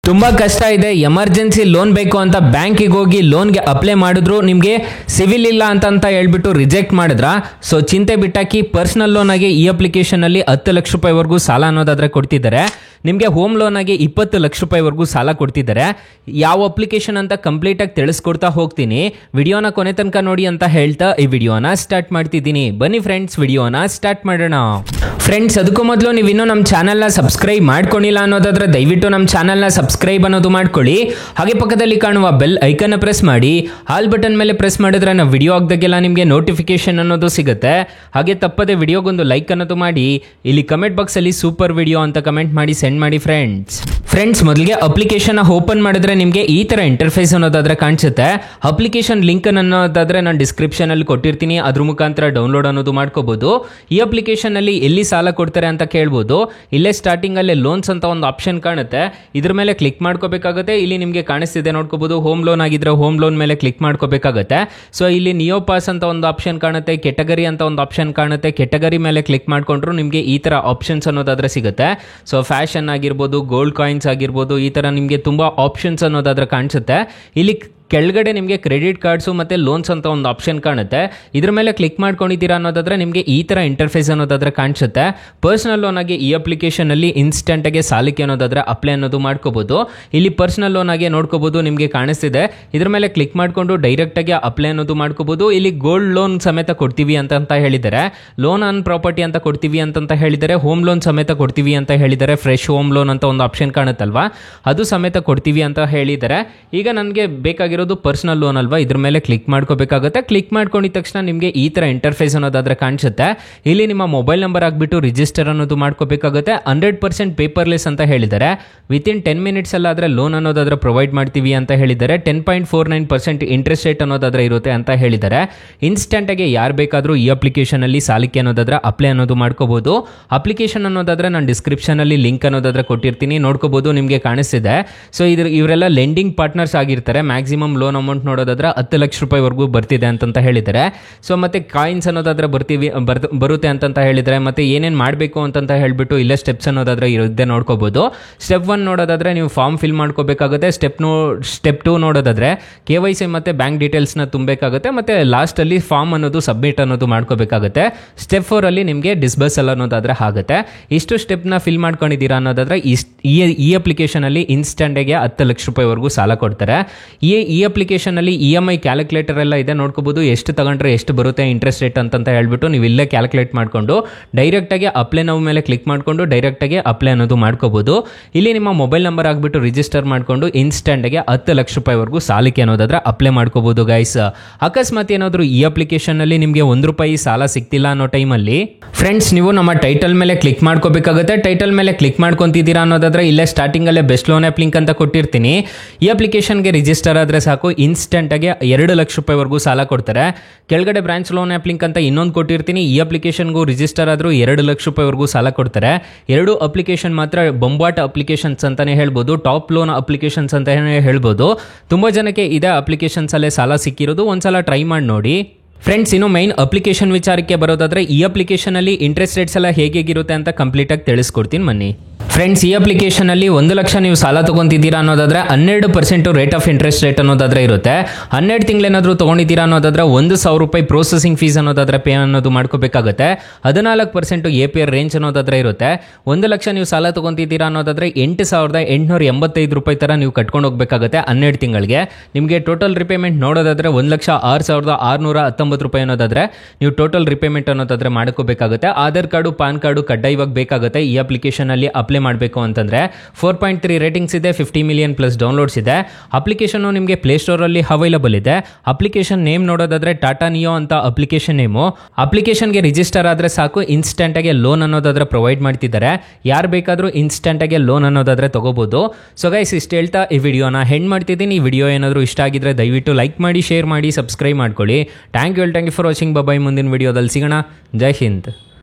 ತುಂಬಾ ಕಷ್ಟ ಇದೆ, ಎಮರ್ಜೆನ್ಸಿ ಲೋನ್ ಬೇಕು ಅಂತ ಬ್ಯಾಂಕಿಗೆ ಹೋಗಿ ಲೋನ್ಗೆ ಅಪ್ಲೈ ಮಾಡಿದ್ರು ನಿಮಗೆ ಸಿವಿಲ್ ಇಲ್ಲ ಅಂತ ಹೇಳ್ಬಿಟ್ಟು ರಿಜೆಕ್ಟ್ ಮಾಡಿದ್ರ. ಸೊ ಚಿಂತೆ ಬಿಟ್ಟಾಕಿ ಪರ್ಸನಲ್ ಲೋನ್ ಆಗಿ ಈ ಅಪ್ಲಿಕೇಶನ್ ಅಲ್ಲಿ 10 ಲಕ್ಷ ರೂಪಾಯಿವರೆಗೂ ಸಾಲ ಅನ್ನೋದಾದ್ರೆ ಕೊಡ್ತಿದ್ದಾರೆ. ನಿಮಗೆ ಹೋಮ್ ಲೋನ್ ಆಗಿ 20 ಲಕ್ಷ ರೂಪಾಯಿವರೆಗೂ ಸಾಲ ಕೊಡ್ತಿದ್ದಾರೆ. ಯಾವ ಅಪ್ಲಿಕೇಶನ್ ಅಂತ ಕಂಪ್ಲೀಟ್ ಆಗಿ ತಿಳಿಸ್ಕೊಡ್ತಾ ಹೋಗ್ತೀನಿ. ವಿಡಿಯೋನ ಕೊನೆ ತನಕ ನೋಡಿ ಅಂತ ಹೇಳ್ತಾ ಈ ವಿಡಿಯೋನ ಸ್ಟಾರ್ಟ್ ಮಾಡ್ತಿದ್ದೀನಿ. ಬನ್ನಿ ಫ್ರೆಂಡ್ಸ್, ವಿಡಿಯೋನ ಸ್ಟಾರ್ಟ್ ಮಾಡೋಣ. ಫ್ರೆಂಡ್ಸ್, ಅದಕ್ಕೂ ಮೊದಲು ನೀವು ಇನ್ನೂ ನಮ್ಮ ಚಾನಲ್ನ ಸಬ್ಸ್ಕ್ರೈಬ್ ಮಾಡ್ಕೊಂಡಿಲ್ಲ ಅನ್ನೋದಾದ್ರೆ ದಯವಿಟ್ಟು ನಮ್ಮ ಚಾನಲ್ನ ಸಬ್ಸ್ಕ್ರೈಬ್ ಅನ್ನೋದು ಮಾಡ್ಕೊಳ್ಳಿ. ಹಾಗೆ ಪಕ್ಕದಲ್ಲಿ ಕಾಣುವ ಬೆಲ್ ಐಕನ್ ಪ್ರೆಸ್ ಮಾಡಿ. ಆಲ್ ಬಟನ್ ಮೇಲೆ ಪ್ರೆಸ್ ಮಾಡಿದ್ರೆ ನಾವು ವಿಡಿಯೋ ಆಗದಾಗೆಲ್ಲ ನಿಮಗೆ ನೋಟಿಫಿಕೇಶನ್ ಅನ್ನೋದು ಸಿಗುತ್ತೆ. ಹಾಗೆ ತಪ್ಪದೆ ವಿಡಿಯೋಗೊಂದು ಲೈಕ್ ಅನ್ನೋದು ಮಾಡಿ. ಇಲ್ಲಿ ಕಮೆಂಟ್ ಬಾಕ್ಸ್ ಅಲ್ಲಿ ಸೂಪರ್ ವಿಡಿಯೋ ಅಂತ ಕಮೆಂಟ್ ಮಾಡಿ ಸೆಂಡ್ ಮಾಡಿ ಫ್ರೆಂಡ್ಸ್. ಮೊದಲಿಗೆ ಅಪ್ಲಿಕೇಶನ್ ಓಪನ್ ಮಾಡಿದ್ರೆ ನಿಮಗೆ ಈ ತರ ಇಂಟರ್ಫೇಸ್ ಅನ್ನೋದಾದ್ರೆ ಕಾಣಿಸುತ್ತೆ. ಅಪ್ಲಿಕೇಶನ್ ಲಿಂಕ್ ಅನ್ನೋದಾದ್ರೆ ನಾನು ಡಿಸ್ಕ್ರಿಪ್ಷನ್ ಅಲ್ಲಿ ಕೊಟ್ಟಿರ್ತೀನಿ, ಅದ್ರ ಮುಖಾಂತರ ಡೌನ್ಲೋಡ್ ಅನ್ನೋದು ಮಾಡ್ಕೋಬಹುದು. ಈ ಅಪ್ಲಿಕೇಶನ್ ಅಲ್ಲಿ ಎಲ್ಲಿ ಸಾಲ ಕೊಡ್ತಾರೆ ಅಂತ ಕೇಳ್ಬೋದು. ಇಲ್ಲೇ ಸ್ಟಾರ್ಟಿಂಗ್ ಅಲ್ಲಿ ಲೋನ್ಸ್ ಅಂತ ಒಂದು ಆಪ್ಷನ್ ಕಾಣುತ್ತೆ, ಇದ್ರ ಮೇಲೆ ಕ್ಲಿಕ್ ಮಾಡ್ಕೋಬೇಕಾಗುತ್ತೆ. ಇಲ್ಲಿ ನಿಮಗೆ ಕಾಣಿಸ್ತಿದೆ ನೋಡ್ಕೋಬಹುದು. ಹೋಮ್ ಲೋನ್ ಆಗಿದ್ರೆ ಹೋಮ್ ಲೋನ್ ಮೇಲೆ ಕ್ಲಿಕ್ ಮಾಡ್ಕೋಬೇಕಾಗುತ್ತೆ. ಸೊ ಇಲ್ಲಿ ನಿಯೋ ಪಾಸ್ ಅಂತ ಒಂದು ಆಪ್ಷನ್ ಕಾಣುತ್ತೆ, ಕೆಟಗರಿ ಅಂತ ಒಂದು ಆಪ್ಷನ್ ಕಾಣುತ್ತೆ. ಕೆಟಗರಿ ಮೇಲೆ ಕ್ಲಿಕ್ ಮಾಡ್ಕೊಂಡ್ರು ನಿಮಗೆ ಈ ತರ ಆಪ್ಷನ್ಸ್ ಅನ್ನೋದಾದ್ರೆ ಸಿಗುತ್ತೆ. ಸೊ ಫ್ಯಾಷನ್ ಆಗಿರ್ಬೋದು, ಗೋಲ್ಡ್ ಕಾಯಿನ್ಸ್ ಆಗಿರ್ಬೋದು, ಈ ತರ ನಿಮಗೆ ತುಂಬಾ ಆಪ್ಷನ್ಸ್ ಅನ್ನೋದಾದ್ರೆ ಕಾಣಿಸುತ್ತೆ. ಇಲ್ಲಿ ಕೆಳಗಡೆ ನಿಮಗೆ ಕ್ರೆಡಿಟ್ ಕಾರ್ಡ್ಸು ಮತ್ತು ಲೋನ್ಸ್ ಅಂತ ಒಂದು ಆಪ್ಷನ್ ಕಾಣುತ್ತೆ. ಇದ್ರ ಮೇಲೆ ಕ್ಲಿಕ್ ಮಾಡ್ಕೊಂಡಿದ್ದೀರಾ ಅನ್ನೋದಾದ್ರೆ ನಿಮಗೆ ಈ ಥರ ಇಂಟರ್ಫೇಸ್ ಅನ್ನೋದಾದ್ರೆ ಕಾಣಿಸುತ್ತೆ. ಪರ್ಸನಲ್ ಲೋನ್ ಆಗಿ ಈ ಅಪ್ಲಿಕೇಶನಲ್ಲಿ ಇನ್ಸ್ಟೆಂಟಾಗಿ ಸಾಲಕ್ಕೆ ಅನ್ನೋದಾದ್ರೆ ಅಪ್ಲೈ ಅನ್ನೋದು ಮಾಡ್ಕೋಬಹುದು. ಇಲ್ಲಿ ಪರ್ಸನಲ್ ಲೋನ್ ಆಗಿ ನೋಡ್ಕೋಬಹುದು, ನಿಮಗೆ ಕಾಣಿಸ್ತಿದೆ. ಇದ್ರ ಮೇಲೆ ಕ್ಲಿಕ್ ಮಾಡಿಕೊಂಡು ಡೈರೆಕ್ಟಾಗಿ ಅಪ್ಲೈ ಅನ್ನೋದು ಮಾಡ್ಕೋಬಹುದು. ಇಲ್ಲಿ ಗೋಲ್ಡ್ ಲೋನ್ ಸಮೇತ ಕೊಡ್ತೀವಿ ಅಂತ ಹೇಳಿದ್ದಾರೆ. ಲೋನ್ ಆನ್ ಪ್ರಾಪರ್ಟಿ ಅಂತ ಕೊಡ್ತೀವಿ ಅಂತ ಹೇಳಿದ್ದಾರೆ. ಹೋಮ್ ಲೋನ್ ಸಮೇತ ಕೊಡ್ತೀವಿ ಅಂತ ಹೇಳಿದ್ದಾರೆ. ಫ್ರೆಶ್ ಹೋಮ್ ಲೋನ್ ಅಂತ ಒಂದು ಆಪ್ಷನ್ ಕಾಣುತ್ತಲ್ವಾ, ಅದು ಸಮೇತ ಕೊಡ್ತೀವಿ ಅಂತ ಹೇಳಿದ್ದಾರೆ. ಈಗ ನನಗೆ ಬೇಕಾಗಿರೋ ಪರ್ಸನಲ್ ಲೋನ್ ಅಲ್ವಾ, ಇದ್ರ ಮೇಲೆ ಕ್ಲಿಕ್ ಮಾಡ್ಕೋಬೇಕಾಗುತ್ತೆ. ಕ್ಲಿಕ್ ಮಾಡ್ಕೊಂಡಿದ ತಕ್ಷಣ ನಿಮಗೆ ಈ ತರ ಇಂಟರ್ಫೇಸ್ ಅನ್ನೋದಾದ್ರೆ ಕಾಣಿಸುತ್ತೆ. ಇಲ್ಲಿ ನಿಮ್ಮ ಮೊಬೈಲ್ ನಂಬರ್ ಹಾಕ್ಬಿಟ್ಟು ರಿಜಿಸ್ಟರ್ ಅನ್ನೋದು ಮಾಡ್ಕೋಬೇಕಾಗುತ್ತೆ. 100% ಪೇಪರ್ಲೆಸ್ ಅಂತ ಹೇಳಿದ್ದಾರೆ. ವಿತಿನ್ 10 ಮಿನಿಟ್ಸ್ ಅಲ್ಲಾದ್ರೆ ಲೋನ್ ಅನ್ನೋದಾದ್ರೆ ಪ್ರೊವೈಡ್ ಮಾಡ್ತೀವಿ ಅಂತ ಹೇಳಿದ್ದಾರೆ. 10.49% ಇಂಟ್ರೆಸ್ಟ್ ರೇಟ್ ಅನ್ನೋದಾದ್ರೆ ಇರುತ್ತೆ ಅಂತ ಹೇಳಿದ್ದಾರೆ. ಇನ್ಸ್ಟೆಂಟ್ ಆಗಿ ಯಾರು ಬೇಕಾದ್ರೂ ಈ ಅಪ್ಲಿಕೇಶನ್ ಅಲ್ಲಿ ಸಾಲಕ್ಕೆ ಅನ್ನೋದಾದ್ರೆ ಅಪ್ಲೈ ಅನ್ನೋದು ಮಾಡ್ಕೋಬಹುದು. ಅಪ್ಲಿಕೇಶನ್ ಅನ್ನೋದಾದ್ರೆ ನಾನು ಡಿಸ್ಕ್ರಿಪ್ಷನ್ ಅಲ್ಲಿ ಲಿಂಕ್ ಅನ್ನೋದಾದ್ರೆ ಕೊಟ್ಟಿರ್ತೀನಿ, ನೋಡ್ಕೋಬಹುದು. ನಿಮಗೆ ಕಾಣಿಸ್ತಿದೆ. ಸೊ ಇವರೆಲ್ಲ ಲೆಂಡಿಂಗ್ ಪಾರ್ಟ್ನರ್ಸ್ ಆಗಿರ್ತಾರೆ. ಮ್ಯಾಕ್ಸಿಮಮ್ ಲೋನ್ ಅಮೌಂಟ್ ನೋಡೋದಾದ್ರೆ 10 ಲಕ್ಷ ರೂಪಾಯಿವರೆಗೂ ಬರ್ತಿದೆ ಅಂತ ಹೇಳಿದ್ದಾರೆ. ಸೊ ಮತ್ತೆ ಕಾಯಿನ್ಸ್ ಅನ್ನೋದಾದ್ರೆ ಬರುತ್ತೆ ಅಂತ ಹೇಳಿದ್ದಾರೆ. ಮತ್ತೆ ಏನೇನು ಮಾಡಬೇಕು ಅಂತ ಹೇಳ್ಬಿಟ್ಟು ಇಲ್ಲೇ ಸ್ಟೆಪ್ಸ್ ಅನ್ನೋದಾದ್ರೆ ಇರುತ್ತೆ, ನೋಡ್ಕೋಬಹುದು. ಸ್ಟೆಪ್ 1 ನೋಡೋದಾದ್ರೆ ನೀವು ಫಾರ್ಮ್ ಫಿಲ್ ಮಾಡ್ಕೋಬೇಕಾಗುತ್ತೆ. ಸ್ಟೆಪ್ 2 ನೋಡೋದಾದ್ರೆ KYC ಮತ್ತೆ ಬ್ಯಾಂಕ್ ಡೀಟೇಲ್ಸ್ ನ ತುಂಬಬೇಕಾಗುತ್ತೆ. ಮತ್ತೆ ಲಾಸ್ಟ್ ಅಲ್ಲಿ ಫಾರ್ಮ್ ಅನ್ನೋದು ಸಬ್ಮಿಟ್ ಅನ್ನೋದು ಮಾಡ್ಕೋಬೇಕಾಗುತ್ತೆ. ಸ್ಟೆಪ್ 4 ಅಲ್ಲಿ ನಿಮಗೆ ಡಿಸ್ಬರ್ಸಲ್ ಅನ್ನೋದಾದ್ರೆ ಆಗುತ್ತೆ. ಇಷ್ಟು ಸ್ಟೆಪ್ ನ ಫಿಲ್ ಮಾಡ್ಕೊಂಡಿದ್ದೀರಾ ಅನ್ನೋದಾದ್ರೆ ಈ ಅಪ್ಲಿಕೇಶನ್ ಅಲ್ಲಿ ಇನ್ಸ್ಟೆಂಟ್ ಆಗಿ 10 ಲಕ್ಷ ರೂಪಾಯಿವರೆಗೂ ಸಾಲ ಕೊಡ್ತಾರೆ. ಈ ಅಪ್ಲಿಕೇಶನ್ ಅಲ್ಲಿ EMI ಕ್ಯಾಲ್ಕುಲೇಟರ್ ಎಲ್ಲ ಇದೆ, ನೋಡ್ಕೋಬಹುದು. ಎಷ್ಟು ತಗೊಂಡ್ರೆ ಎಷ್ಟು ಬರುತ್ತೆ ಇಂಟ್ರೆಸ್ಟ್ ರೇಟ್ ಅಂತ ಹೇಳ್ಬಿಟ್ಟು ನೀವು ಇಲ್ಲೇ ಕ್ಯಾಲ್ಕುಲೇಟ್ ಮಾಡ್ಕೊಂಡು ಡೈರೆಕ್ಟ್ ಆಗಿ ಅಪ್ಲೈ ನಾವು ಮೇಲೆ ಕ್ಲಿಕ್ ಮಾಡ್ಕೊಂಡು ಡೈರೆಕ್ಟ್ ಆಗಿ ಅಪ್ಲೈ ಅನ್ನೋದು ಮಾಡ್ಕೋಬಹುದು. ಇಲ್ಲಿ ನಿಮ್ಮ ಮೊಬೈಲ್ ನಂಬರ್ ಹಾಕ್ಬಿಟ್ಟು ರಿಜಿಸ್ಟರ್ ಮಾಡ್ಕೊಂಡು ಇನ್ಸ್ಟೆಂಟ್ ಆಗಿ 10 ಲಕ್ಷ ರೂಪಾಯಿವರೆಗೂ ಸಾಲಕ್ಕೆ ಅನ್ನೋದಾದ್ರೆ ಅಪ್ಲೈ ಮಾಡ್ಕೋಬಹುದು ಗೈಸ್. ಅಕಸ್ಮಾತ್ ಏನಾದ್ರು ಈ ಅಪ್ಲಿಕೇಶನ್ ಅಲ್ಲಿ ನಿಮಗೆ ₹1 ಸಾಲ ಸಿಗ್ತಿಲ್ಲ ಅನ್ನೋ ಟೈಮಲ್ಲಿ ಫ್ರೆಂಡ್ಸ್, ನೀವು ನಮ್ಮ ಟೈಟಲ್ ಮೇಲೆ ಕ್ಲಿಕ್ ಮಾಡ್ಕೋಬೇಕಾಗುತ್ತೆ. ಟೈಟಲ್ ಮೇಲೆ ಕ್ಲಿಕ್ ಮಾಡ್ಕೊಂತಿದ್ದೀರಾ ಅನ್ನೋದಾದ್ರೆ ಇಲ್ಲೇ ಸ್ಟಾರ್ಟಿಂಗ್ ಅಲ್ಲೇ ಬೆಸ್ಟ್ ಲೋನ್ ಆಪ್ ಲಿಂಕ್ ಅಂತ ಕೊಟ್ಟಿರ್ತೀನಿ. ಈ ಅಪ್ಲಿಕೇಶನ್ಗೆ ರಿಜಿಸ್ಟರ್ ಆದ್ರೆ ಸಾಕು, ಇನ್ಸ್ಟೆಂಟ್ ಆಗಿ 2 ಲಕ್ಷ ರೂಪಾಯಿವರೆಗೂ ಸಾಲ ಕೊಡ್ತಾರೆ. ಕೆಳಗಡೆ ಬ್ರಾಂಚ್ ಲೋನ್ ಆಪ್ ಲಿಂಕ್ ಅಂತ ಇನ್ನೊಂದು ಕೊಟ್ಟಿರ್ತೀನಿ. ಈ ಅಪ್ಲಿಕೇಶನ್ಗೂ ರಿಜಿಸ್ಟರ್ ಆದ್ರೂ 2 ಲಕ್ಷ ರೂಪಾಯಿವರೆಗೂ ಸಾಲ ಕೊಡ್ತಾರೆ. 2 ಅಪ್ಲಿಕೇಶನ್ ಮಾತ್ರ ಬೊಂಬಾಟ್ ಅಪ್ಲಿಕೇಶನ್ಸ್ ಅಂತಾನೆ ಹೇಳ್ಬೋದು, ಟಾಪ್ ಲೋನ್ ಅಪ್ಲಿಕೇಶನ್ಸ್ ಅಂತ ಹೇಳ್ಬೋದು. ತುಂಬಾ ಜನಕ್ಕೆ ಇದೇ ಅಪ್ಲಿಕೇಶನ್ಸ್ ಅಲ್ಲೇ ಸಾಲ ಸಿಕ್ಕಿರೋದು. ಒಂದ್ಸಲ ಟ್ರೈ ಮಾಡಿ ನೋಡಿ ಫ್ರೆಂಡ್ಸ್. ಇನ್ನು ಮೈನ್ ಅಪ್ಲಿಕೇಶನ್ ವಿಚಾರಕ್ಕೆ ಬರೋದಾದ್ರೆ ಈ ಅಪ್ಲಿಕೇಶನ್ ಅಲ್ಲಿ ಇಂಟ್ರೆಸ್ಟ್ ರೇಟ್ಸ್ ಎಲ್ಲ ಹೇಗಿರುತ್ತೆ ಅಂತ ಕಂಪ್ಲೀಟ್ ಆಗಿ ತಿಳಿಸ್ಕೊಡ್ತೀನಿ ಬನ್ನಿ ಫ್ರೆಂಡ್ಸ್. ಈ ಅಪ್ಲಿಕೇಶನ್ ಅಲ್ಲಿ 1 ಲಕ್ಷ ನೀವು ಸಾಲ ತಗೊಂತಿದ್ದೀರಾ ಅನ್ನೋದಾದ್ರೆ 12% ರೇಟ್ ಆಫ್ ಇಂಟ್ರೆಸ್ಟ್ ರೇಟ್ ಅನ್ನೋದಾದ್ರೆ ಇರುತ್ತೆ. 12 ತಿಂಗಳೇನಾದ್ರೂ ತಗೊಂಡಿದ್ದೀರಾ ಅನ್ನೋದಾದ್ರೆ ₹1,000 ಪ್ರೊಸೆಸಿಂಗ್ ಫೀಸ್ ಅನ್ನೋದಾದ್ರೆ ಪೇ ಅನ್ನೋದು ಮಾಡ್ಕೋಬೇಕಾಗುತ್ತೆ. 14% APR ರೇಂಜ್ ಅನ್ನೋದಾದ್ರೆ ಇರುತ್ತೆ. 1 ಲಕ್ಷ ನೀವು ಸಾಲ ತಗೊಂತಿದ್ದೀರಾ ಅನ್ನೋದಾದ್ರೆ ₹8,885 ತರ ನೀವು ಕಟ್ಕೊಂಡು ಹೋಗ್ಬೇಕಾಗುತ್ತೆ 12 ತಿಂಗಳಿಗೆ. ನಿಮಗೆ ಟೋಟಲ್ ರಿಪೇಮೆಂಟ್ ನೋಡೋದಾದ್ರೆ ₹1,06,619 ಅನ್ನೋದಾದ್ರೆ ನೀವು ಟೋಟಲ್ ರಿಪೇಮೆಂಟ್ ಅನ್ನೋದಾದ್ರೆ ಮಾಡ್ಕೋಬೇಕಾಗುತ್ತೆ. ಆಧಾರ್ ಕಾರ್ಡು, ಪಾನ್ ಕಾರ್ಡು ಕಡ್ಡಾಯವಾಗಿ ಬೇಕಾಗುತ್ತೆ ಈ ಅಪ್ಲಿಕೇಶನ್ ಅಲ್ಲಿ ಅಪ್ಲೈ ಮಾಡಬೇಕು ಅಂತಂದ್ರೆ. 4.3 ರೇಟಿಂಗ್ಸ್ ಇದೆ, 50 ಮಿಲಿಯನ್ ಪ್ಲಸ್ ಡೌನ್ಲೋಡ್ಸ್ ಇದೆ. ಅಪ್ಲಿಕೇಶನ್ ನಿಮಗೆ ಪ್ಲೇ ಸ್ಟೋರ್ ಅಲ್ಲಿ ಅವೈಲಬಲ್ ಇದೆ. ಅಪ್ಲಿಕೇಶನ್ ನೇಮ್ ನೋಡೋದಾದ್ರೆ ಟಾಟಾ ನಿಯೋ ಅಂತ ಅಪ್ಲಿಕೇಶನ್ ನೇಮು. ಅಪ್ಲಿಕೇಶನ್ಗೆ ರಿಜಿಸ್ಟರ್ ಆದ್ರೆ ಸಾಕು, ಇನ್ಸ್ಟೆಂಟ್ ಆಗಿ ಲೋನ್ ಅನ್ನೋದಾದ್ರೆ ಪ್ರೊವೈಡ್ ಮಾಡ್ತಿದ್ದಾರೆ. ಯಾರು ಬೇಕಾದ್ರೂ ಇನ್ಸ್ಟೆಂಟ್ ಆಗಿ ಲೋನ್ ಅನ್ನೋದಾದ್ರೆ ತಗೋಬಹುದು. ಸೊ ಗೈಸ್, ಇಷ್ಟು ಹೇಳ್ತಾ ಈ ವಿಡಿಯೋನ ಹೆಂಡ್ ಮಾಡ್ತಿದ್ದೀನಿ. ಈ ವಿಡಿಯೋ ಏನಾದರೂ ಇಷ್ಟ ಆಗಿದ್ರೆ ದಯವಿಟ್ಟು ಲೈಕ್ ಮಾಡಿ, ಶೇರ್ ಮಾಡಿ, ಸಬ್ಸ್ಕ್ರೈಬ್ ಮಾಡ್ಕೊಳ್ಳಿ. Thank you for watching. Bye. ಮುಂದಿನ ವಿಡಿಯೋದಲ್ಲಿ ಸಿಗೋಣ. ಜೈ ಹಿಂದ್.